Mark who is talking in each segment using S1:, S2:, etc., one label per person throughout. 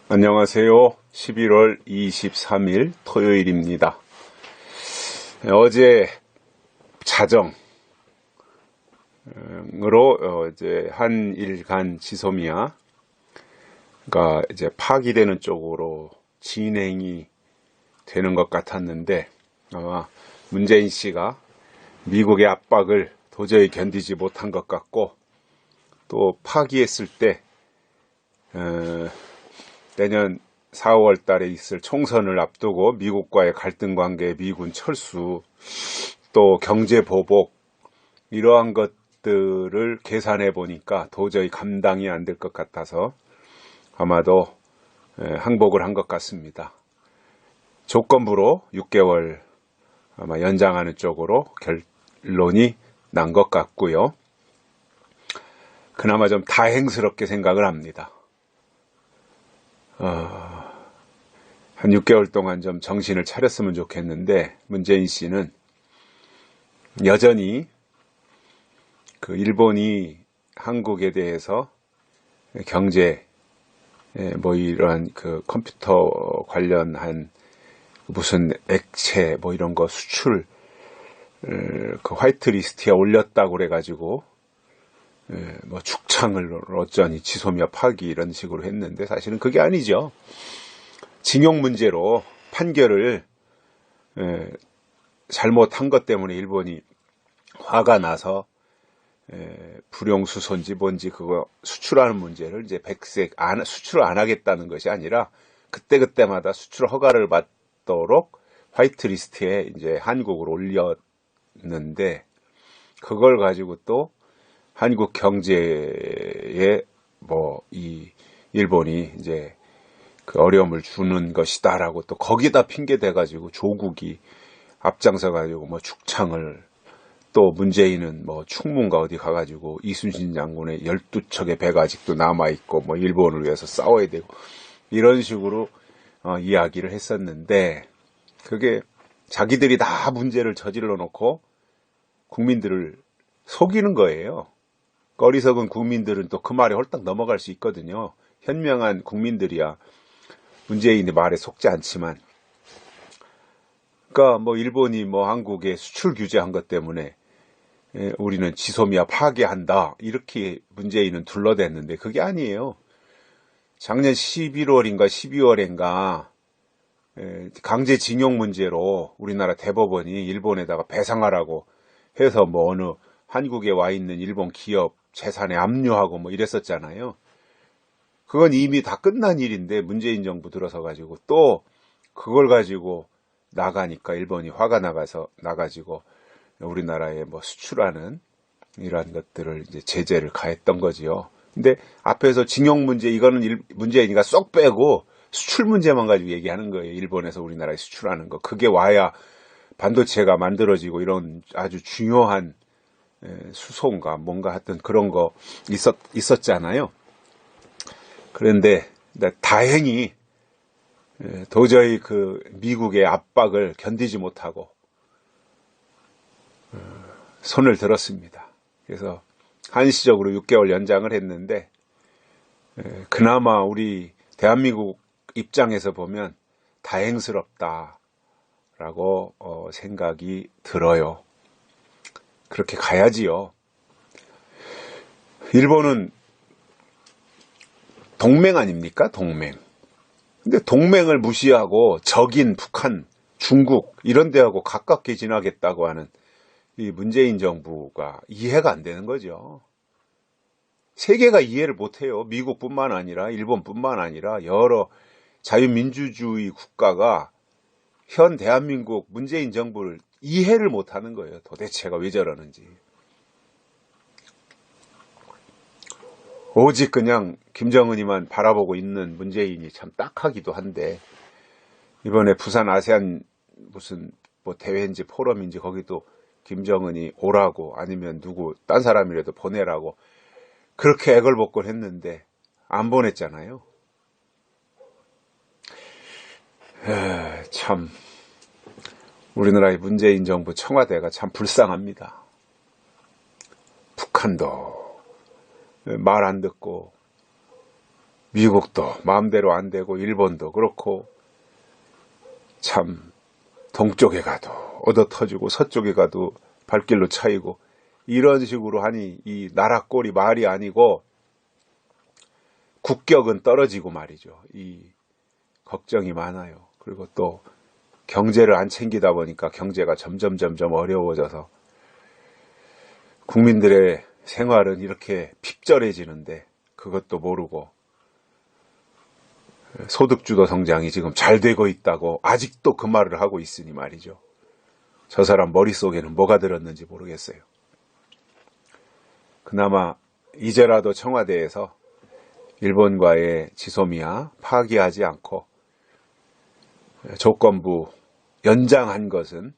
S1: 안녕하세요. 11월 23일 토요일입니다. 어제 자정으로 이제 한일간 지소미아가 이제 파기되는 쪽으로 진행이 되는 것 같았는데 아마 문재인 씨가 미국의 압박을 도저히 견디지 못한 것 같고 또 파기했을 때 내년 4월 달에 있을 총선을 앞두고 미국과의 갈등 관계, 미군 철수, 또 경제 보복 이러한 것들을 계산해 보니까 도저히 감당이 안 될 것 같아서 아마도 항복을 한 것 같습니다. 조건부로 6개월 아마 연장하는 쪽으로 결론이 난 것 같고요. 그나마 좀 다행스럽게 생각을 합니다. 한 6개월 동안 좀 정신을 차렸으면 좋겠는데 문재인 씨는 여전히 그 일본이 한국에 대해서 경제 뭐 이러한 그 컴퓨터 관련한 무슨 액체 뭐 이런 거 수출 그 화이트리스트에 올렸다고 그래가지고 뭐 축창을 어쩌니 지소미아 파기 이런 식으로 했는데 사실은 그게 아니죠. 징용 문제로 판결을 잘못한 것 때문에 일본이 화가 나서 불용수소인지 뭔지 그거 수출하는 문제를 이제 백색 수출을 안 하겠다는 것이 아니라 그때그때마다 수출 허가를 받도록 화이트리스트에 이제 한국을 올렸는데 그걸 가지고 또 한국 경제에 뭐 이 일본이 이제 그 어려움을 주는 것이다라고 또 거기다 핑계 대가지고 조국이 앞장서 가지고 뭐 축창을 또 문재인은 뭐 충무인가 어디 가가지고 이순신 장군의 12척의 배가 아직도 남아있고 뭐 일본을 위해서 싸워야 되고 이런 식으로 이야기를 했었는데 그게 자기들이 다 문제를 저질러 놓고 국민들을 속이는 거예요. 어리석은 국민들은 또 그 말에 홀딱 넘어갈 수 있거든요. 현명한 국민들이야 문재인의 말에 속지 않지만 그러니까 뭐 일본이 뭐 한국에 수출 규제한 것 때문에 우리는 지소미아 파괴한다 이렇게 문재인은 둘러댔는데 그게 아니에요. 작년 11월인가 12월인가 강제징용 문제로 우리나라 대법원이 일본에다가 배상하라고 해서 뭐 어느 한국에 와 있는 일본 기업 재산에 압류하고 뭐 이랬었잖아요. 그건 이미 다 끝난 일인데 문재인 정부 들어서 가지고 또 그걸 가지고 나가니까 일본이 화가 나가지고 우리나라에 뭐 수출하는 이러한 것들을 이제 제재를 가했던 거지요. 근데 앞에서 징용 문제 이거는 문재인이가 쏙 빼고 수출 문제만 가지고 얘기하는 거예요. 일본에서 우리나라에 수출하는 거. 그게 와야 반도체가 만들어지고 이런 아주 중요한 수소인가 뭔가 하여튼 그런 거 있었잖아요. 그런데 다행히 도저히 그 미국의 압박을 견디지 못하고 손을 들었습니다. 그래서 한시적으로 6개월 연장을 했는데 그나마 우리 대한민국 입장에서 보면 다행스럽다라고 생각이 들어요. 그렇게 가야지요. 일본은 동맹 아닙니까? 동맹. 근데 동맹을 무시하고 적인 북한, 중국 이런 데하고 가깝게 지나겠다고 하는 이 문재인 정부가 이해가 안 되는 거죠. 세계가 이해를 못해요. 미국뿐만 아니라 일본뿐만 아니라 여러 자유민주주의 국가가 현 대한민국 문재인 정부를 이해를 못하는 거예요. 도대체가 왜 저러는지. 오직 그냥 김정은이만 바라보고 있는 문재인이 참 딱하기도 한데 이번에 부산 아세안 무슨 뭐 대회인지 포럼인지 거기도 김정은이 오라고 아니면 누구 딴 사람이라도 보내라고 그렇게 애걸복걸 했는데 안 보냈잖아요. 참 우리나라의 문재인 정부 청와대가 참 불쌍합니다. 북한도 말 안 듣고 미국도 마음대로 안 되고 일본도 그렇고 참 동쪽에 가도 얻어 터지고 서쪽에 가도 발길로 차이고 이런 식으로 하니 이 나라 꼴이 말이 아니고 국격은 떨어지고 말이죠. 이 걱정이 많아요. 그리고 또 경제를 안 챙기다 보니까 경제가 점점 어려워져서 국민들의 생활은 이렇게 핍절해지는데 그것도 모르고 소득주도 성장이 지금 잘 되고 있다고 아직도 그 말을 하고 있으니 말이죠. 저 사람 머릿속에는 뭐가 들었는지 모르겠어요. 그나마 이제라도 청와대에서 일본과의 지소미아 파기하지 않고 조건부 연장한 것은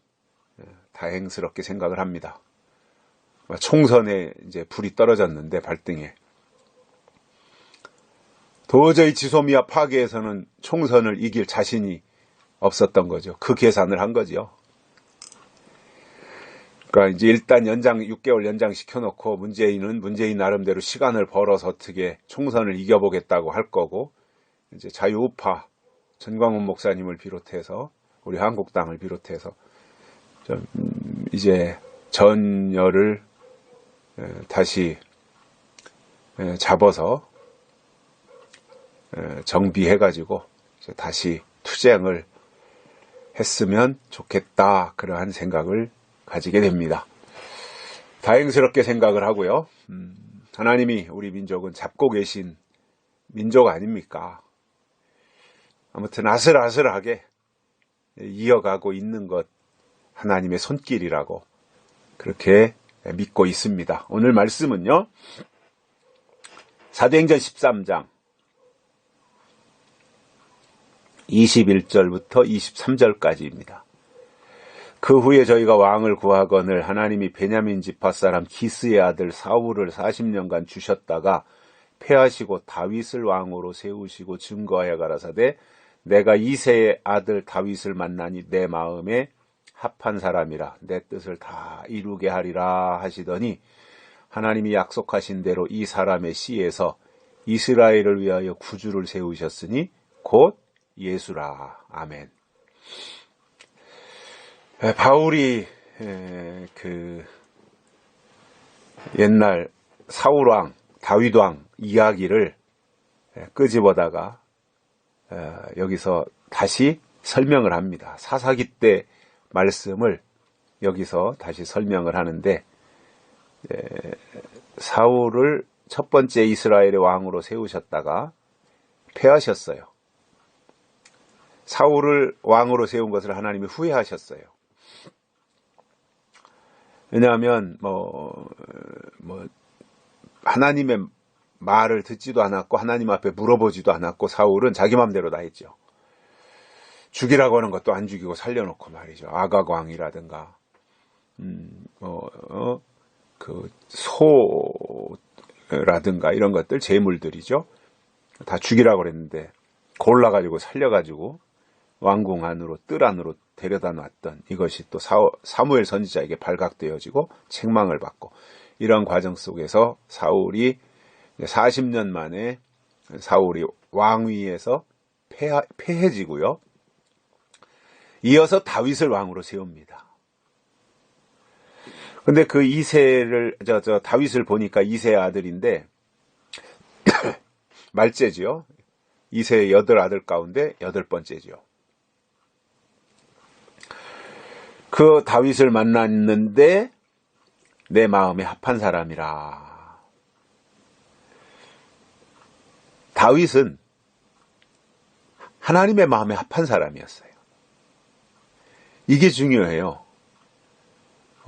S1: 다행스럽게 생각을 합니다. 총선에 이제 불이 떨어졌는데 발등에 도저히 지소미아 파기에서는 총선을 이길 자신이 없었던 거죠. 그 계산을 한 거죠. 그러니까 이제 일단 6개월 연장시켜놓고 문재인은 문재인 나름대로 시간을 벌어서 어떻게 총선을 이겨보겠다고 할 거고, 이제 자유우파 전광훈 목사님을 비롯해서 우리 한국당을 비롯해서 좀 이제 전열을 다시 잡아서 정비해가지고 다시 투쟁을 했으면 좋겠다, 그러한 생각을 가지게 됩니다. 다행스럽게 생각을 하고요. 하나님이 우리 민족은 잡고 계신 민족 아닙니까? 아무튼 아슬아슬하게 이어가고 있는 것 하나님의 손길이라고 그렇게 믿고 있습니다. 오늘 말씀은요, 사도행전 13장 21절부터 23절까지입니다. 그 후에 저희가 왕을 구하거늘 하나님이 베냐민 지파 사람 기스의 아들 사울을 40년간 주셨다가 패하시고 다윗을 왕으로 세우시고 증거하여 가라사대 내가 이새의 아들 다윗을 만나니 내 마음에 합한 사람이라 내 뜻을 다 이루게 하리라 하시더니 하나님이 약속하신 대로 이 사람의 씨에서 이스라엘을 위하여 구주를 세우셨으니 곧 예수라. 아멘. 바울이 그 옛날 사울왕, 다윗왕 이야기를 끄집어다가 여기서 다시 설명을 합니다. 사사기 때 말씀을 여기서 다시 설명을 하는데, 사울을 첫 번째 이스라엘의 왕으로 세우셨다가 패하셨어요. 사울을 왕으로 세운 것을 하나님이 후회하셨어요. 왜냐하면 하나님의 말을 듣지도 않았고 하나님 앞에 물어보지도 않았고 사울은 자기 맘대로 다 했죠. 죽이라고 하는 것도 안 죽이고 살려놓고 말이죠. 아각 왕이라든가 그 소라든가 이런 것들 제물들이죠. 다 죽이라고 그랬는데 골라가지고 살려가지고 왕궁 안으로 뜰 안으로 데려다 놨던 이것이 또 사무엘 선지자에게 발각되어지고 책망을 받고, 이런 과정 속에서 사울이 40년 만에 사울이 왕위에서 패해지고요. 이어서 다윗을 왕으로 세웁니다. 근데 그 이새를 다윗을 보니까 이새의 아들인데 말째지요. 이새의 8아들 가운데 8번째지요. 그 다윗을 만났는데 내 마음에 합한 사람이라. 다윗은 하나님의 마음에 합한 사람이었어요. 이게 중요해요.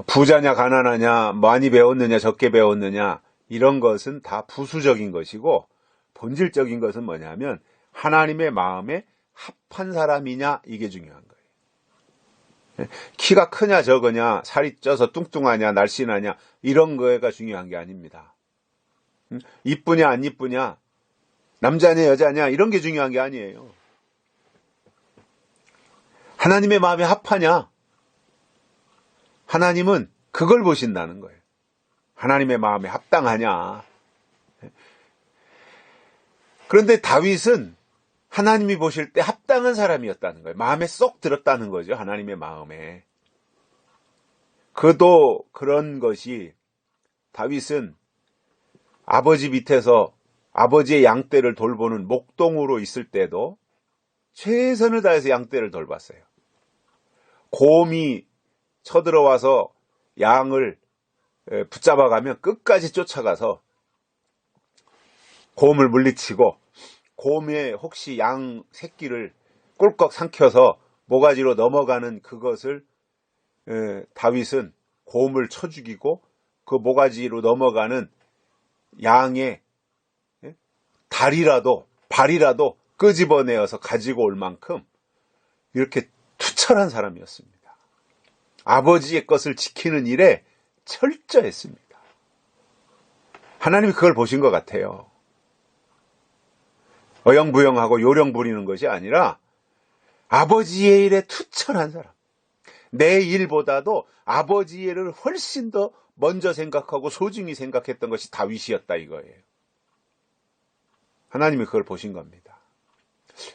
S1: 부자냐 가난하냐, 많이 배웠느냐 적게 배웠느냐, 이런 것은 다 부수적인 것이고 본질적인 것은 뭐냐면 하나님의 마음에 합한 사람이냐, 이게 중요한 거예요. 키가 크냐 적으냐, 살이 쪄서 뚱뚱하냐 날씬하냐, 이런 거가 중요한 게 아닙니다. 이쁘냐 안 이쁘냐, 남자냐 여자냐, 이런 게 중요한 게 아니에요. 하나님의 마음에 합하냐, 하나님은 그걸 보신다는 거예요. 하나님의 마음에 합당하냐. 그런데 다윗은 하나님이 보실 때 합당한 사람이었다는 거예요. 마음에 쏙 들었다는 거죠. 하나님의 마음에. 그도 그런 것이 다윗은 아버지 밑에서 아버지의 양떼를 돌보는 목동으로 있을 때도 최선을 다해서 양떼를 돌봤어요. 곰이 쳐들어와서 양을 붙잡아가면 끝까지 쫓아가서 곰을 물리치고 곰에 혹시 양 새끼를 꿀꺽 삼켜서 모가지로 넘어가는 그것을 다윗은 곰을 쳐 죽이고 그 모가지로 넘어가는 양의 다리라도 발이라도 끄집어내어서 가지고 올 만큼 이렇게 투철한 사람이었습니다. 아버지의 것을 지키는 일에 철저했습니다. 하나님이 그걸 보신 것 같아요. 어영부영하고 요령 부리는 것이 아니라 아버지의 일에 투철한 사람. 내 일보다도 아버지의 일을 훨씬 더 먼저 생각하고 소중히 생각했던 것이 다윗이었다 이거예요. 하나님이 그걸 보신 겁니다.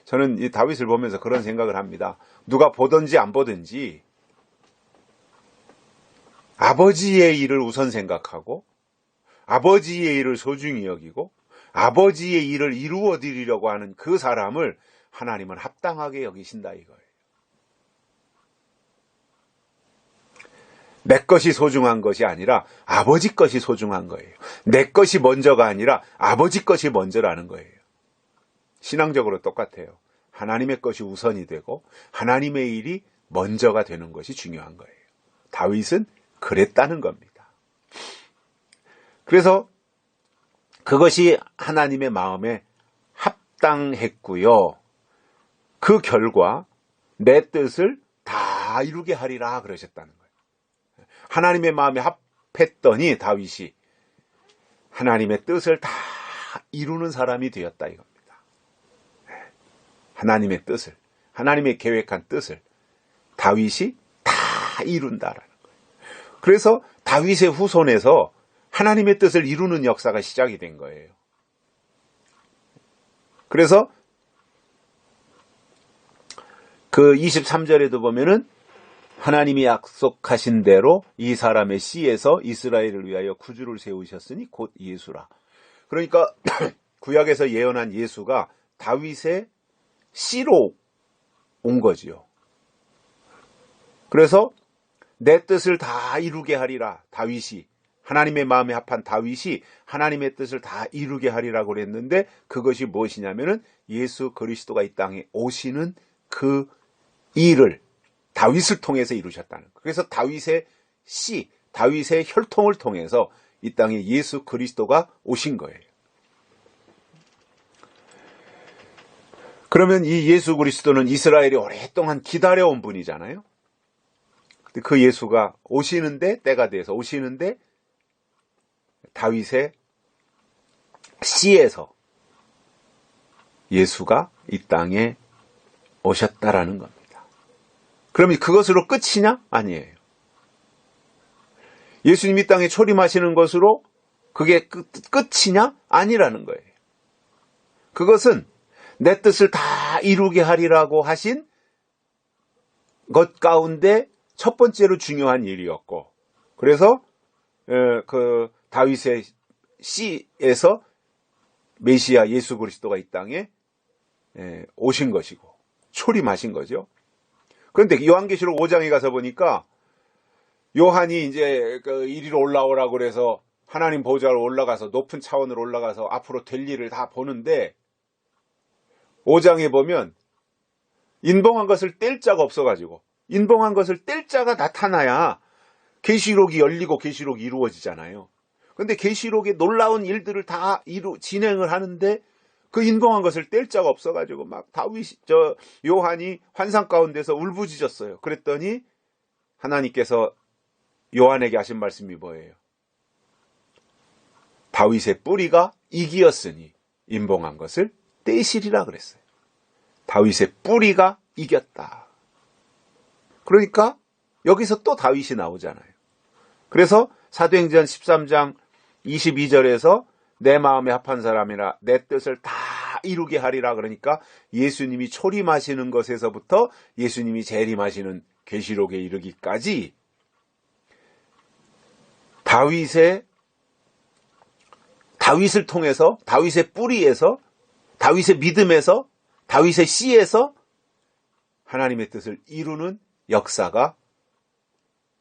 S1: 저는 이 다윗을 보면서 그런 생각을 합니다. 누가 보든지 안 보든지 아버지의 일을 우선 생각하고 아버지의 일을 소중히 여기고 아버지의 일을 이루어 드리려고 하는 그 사람을 하나님은 합당하게 여기신다 이거예요. 내 것이 소중한 것이 아니라 아버지 것이 소중한 거예요. 내 것이 먼저가 아니라 아버지 것이 먼저라는 거예요. 신앙적으로 똑같아요. 하나님의 것이 우선이 되고 하나님의 일이 먼저가 되는 것이 중요한 거예요. 다윗은 그랬다는 겁니다. 그래서 그것이 하나님의 마음에 합당했고요. 그 결과 내 뜻을 다 이루게 하리라 그러셨다는 거예요. 하나님의 마음에 합했더니 다윗이 하나님의 뜻을 다 이루는 사람이 되었다 이겁니다. 하나님의 뜻을, 하나님의 계획한 뜻을 다윗이 다 이룬다라는 거예요. 그래서 다윗의 후손에서 하나님의 뜻을 이루는 역사가 시작이 된 거예요. 그래서 그 23절에도 보면은 하나님이 약속하신 대로 이 사람의 씨에서 이스라엘을 위하여 구주를 세우셨으니 곧 예수라. 그러니까 구약에서 예언한 예수가 다윗의 씨로 온 거지요. 그래서 내 뜻을 다 이루게 하리라. 다윗이 하나님의 마음에 합한 다윗이 하나님의 뜻을 다 이루게 하리라고 그랬는데 그것이 무엇이냐면은 예수 그리스도가 이 땅에 오시는 그 일을 다윗을 통해서 이루셨다는 거예요. 그래서 다윗의 씨, 다윗의 혈통을 통해서 이 땅에 예수 그리스도가 오신 거예요. 그러면 이 예수 그리스도는 이스라엘이 오랫동안 기다려온 분이잖아요. 그 예수가 오시는데 때가 돼서 오시는데 다윗의 씨에서 예수가 이 땅에 오셨다라는 겁니다. 그러면 그것으로 끝이냐? 아니에요. 예수님이 이 땅에 초림하시는 것으로 그게 끝이냐? 아니라는 거예요. 그것은 내 뜻을 다 이루게 하리라고 하신 것 가운데 첫 번째로 중요한 일이었고, 그래서 그 다윗의 씨에서 메시아 예수 그리스도가 이 땅에 오신 것이고 초림하신 거죠. 그런데 요한계시록 5장에 가서 보니까 요한이 이제 그 이리로 올라오라고 그래서 하나님 보좌로 올라가서 높은 차원으로 올라가서 앞으로 될 일을 다 보는데 5장에 보면 인봉한 것을 뗄 자가 없어가지고 인봉한 것을 뗄 자가 나타나야 계시록이 열리고 계시록이 이루어지잖아요. 그런데 계시록에 놀라운 일들을 다 진행을 하는데 그 인봉한 것을 뗄 자가 없어가지고 막 요한이 환상 가운데서 울부짖었어요. 그랬더니 하나님께서 요한에게 하신 말씀이 뭐예요? 다윗의 뿌리가 이기었으니 인봉한 것을 떼시리라 그랬어요. 다윗의 뿌리가 이겼다. 그러니까 여기서 또 다윗이 나오잖아요. 그래서 사도행전 13장 22절에서 내 마음에 합한 사람이라 내 뜻을 다 다 이루게 하리라. 그러니까 예수님이 초림하시는 것에서부터 예수님이 재림하시는 계시록에 이르기까지 다윗을 통해서, 다윗의 뿌리에서, 다윗의 믿음에서, 다윗의 씨에서 하나님의 뜻을 이루는 역사가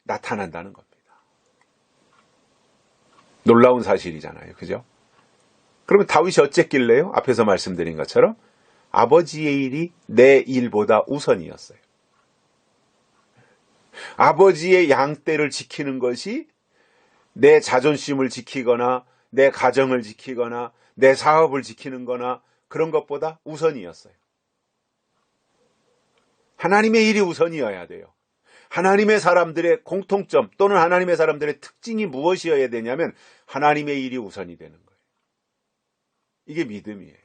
S1: 나타난다는 겁니다. 놀라운 사실이잖아요. 그죠? 그러면 다윗이 어쨌길래요? 앞에서 말씀드린 것처럼 아버지의 일이 내 일보다 우선이었어요. 아버지의 양떼를 지키는 것이 내 자존심을 지키거나 내 가정을 지키거나 내 사업을 지키는 거나 그런 것보다 우선이었어요. 하나님의 일이 우선이어야 돼요. 하나님의 사람들의 공통점 또는 하나님의 사람들의 특징이 무엇이어야 되냐면 하나님의 일이 우선이 되는 거예요. 이게 믿음이에요.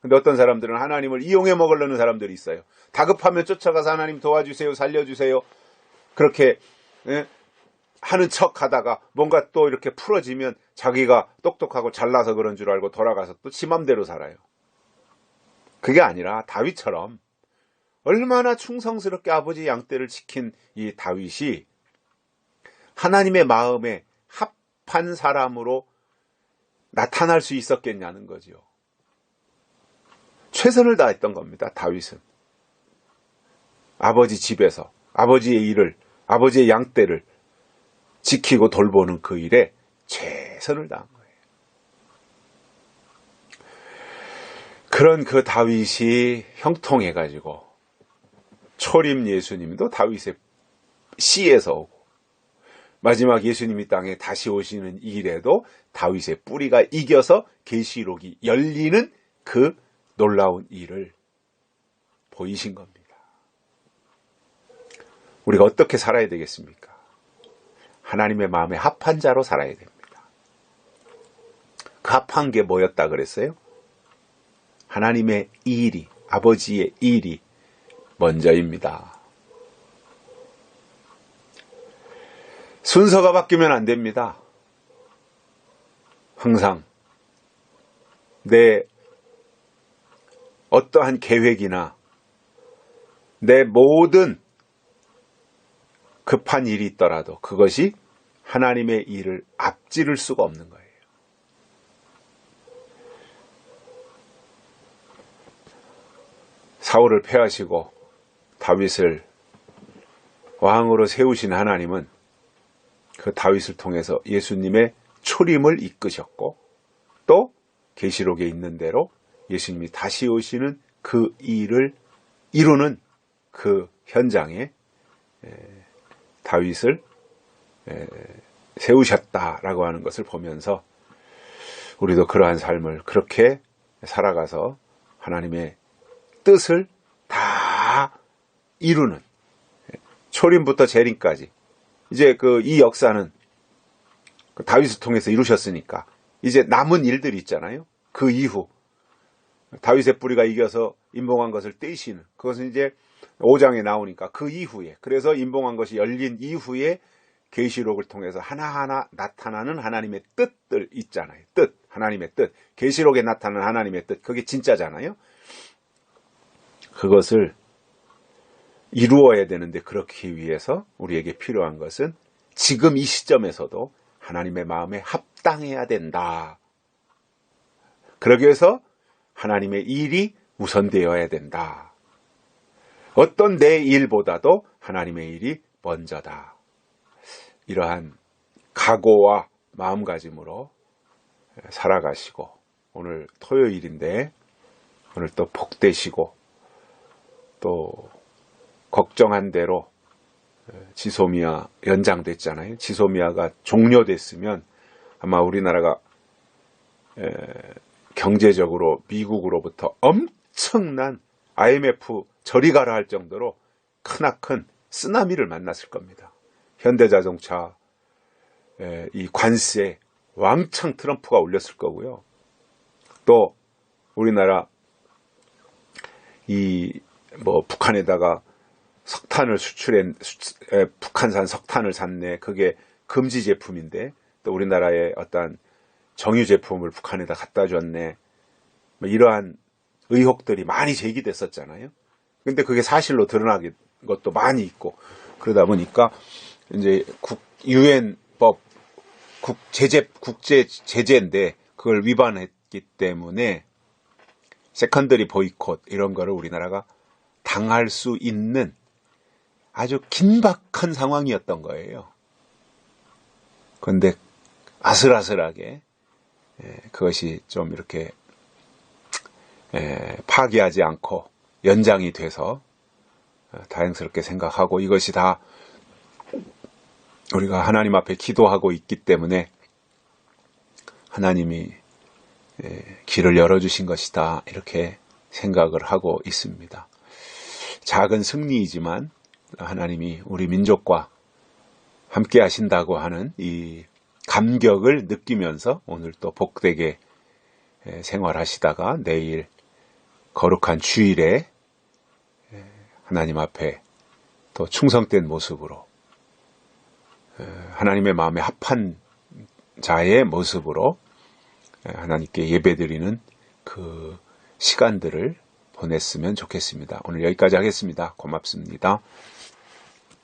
S1: 근데 어떤 사람들은 하나님을 이용해 먹으려는 사람들이 있어요. 다급하면 쫓아가서 하나님 도와주세요, 살려주세요. 그렇게 하는 척 하다가 뭔가 또 이렇게 풀어지면 자기가 똑똑하고 잘나서 그런 줄 알고 돌아가서 또 지 맘대로 살아요. 그게 아니라 다윗처럼 얼마나 충성스럽게 아버지 양떼를 지킨 이 다윗이 하나님의 마음에 합한 사람으로 나타날 수 있었겠냐는 거죠. 최선을 다했던 겁니다. 다윗은 아버지 집에서 아버지의 일을, 아버지의 양떼를 지키고 돌보는 그 일에 최선을 다한 거예요. 그런 그 다윗이 형통해가지고 초림 예수님도 다윗의 씨에서 오고 마지막 예수님이 땅에 다시 오시는 일에도 다윗의 뿌리가 이겨서 계시록이 열리는 그 놀라운 일을 보이신 겁니다. 우리가 어떻게 살아야 되겠습니까? 하나님의 마음에 합한 자로 살아야 됩니다. 그 합한 게 뭐였다 그랬어요? 하나님의 일이, 아버지의 일이 먼저입니다. 순서가 바뀌면 안 됩니다. 항상 내 어떠한 계획이나 내 모든 급한 일이 있더라도 그것이 하나님의 일을 앞지를 수가 없는 거예요. 사울을 패하시고 다윗을 왕으로 세우신 하나님은 그 다윗을 통해서 예수님의 초림을 이끄셨고 또 계시록에 있는 대로 예수님이 다시 오시는 그 일을 이루는 그 현장에 다윗을 세우셨다라고 하는 것을 보면서 우리도 그러한 삶을 그렇게 살아가서 하나님의 뜻을 다 이루는 초림부터 재림까지 이제 이 역사는 다윗을 통해서 이루셨으니까 이제 남은 일들이 있잖아요. 그 이후 다윗의 뿌리가 이겨서 임봉한 것을 떼시는 그것은 이제 5장에 나오니까 그 이후에 그래서 임봉한 것이 열린 이후에 계시록을 통해서 하나하나 나타나는 하나님의 뜻들 있잖아요. 뜻, 하나님의 뜻, 계시록에 나타나는 하나님의 뜻, 그게 진짜잖아요. 그것을 이루어야 되는데 그렇기 위해서 우리에게 필요한 것은 지금 이 시점에서도 하나님의 마음에 합당해야 된다. 그러기 위해서 하나님의 일이 우선되어야 된다. 어떤 내 일보다도 하나님의 일이 먼저다. 이러한 각오와 마음가짐으로 살아가시고 오늘 토요일인데 오늘 또 복되시고 또 걱정한 대로 지소미아 연장됐잖아요. 지소미아가 종료됐으면 아마 우리나라가 경제적으로 미국으로부터 엄청난 IMF 저리 가라 할 정도로 크나큰 쓰나미를 만났을 겁니다. 현대자동차 이 관세 왕창 트럼프가 올렸을 거고요. 또 우리나라 북한에다가 석탄을 북한산 석탄을 샀네. 그게 금지 제품인데 또 우리나라의 어떤 정유 제품을 북한에다 갖다 줬네. 뭐 이러한 의혹들이 많이 제기됐었잖아요. 근데 그게 사실로 드러나는 것도 많이 있고, 그러다 보니까 이제 유엔법 국제 제재인데 그걸 위반했기 때문에 세컨더리 보이콧 이런 거를 우리나라가 당할 수 있는 아주 긴박한 상황이었던 거예요. 그런데 아슬아슬하게 그것이 좀 이렇게 파기하지 않고 연장이 돼서 다행스럽게 생각하고, 이것이 다 우리가 하나님 앞에 기도하고 있기 때문에 하나님이 길을 열어주신 것이다, 이렇게 생각을 하고 있습니다. 작은 승리이지만 하나님이 우리 민족과 함께 하신다고 하는 이 감격을 느끼면서 오늘 또 복되게 생활하시다가 내일 거룩한 주일에 하나님 앞에 또 충성된 모습으로, 하나님의 마음에 합한 자의 모습으로 하나님께 예배드리는 그 시간들을 보냈으면 좋겠습니다. 오늘 여기까지 하겠습니다. 고맙습니다.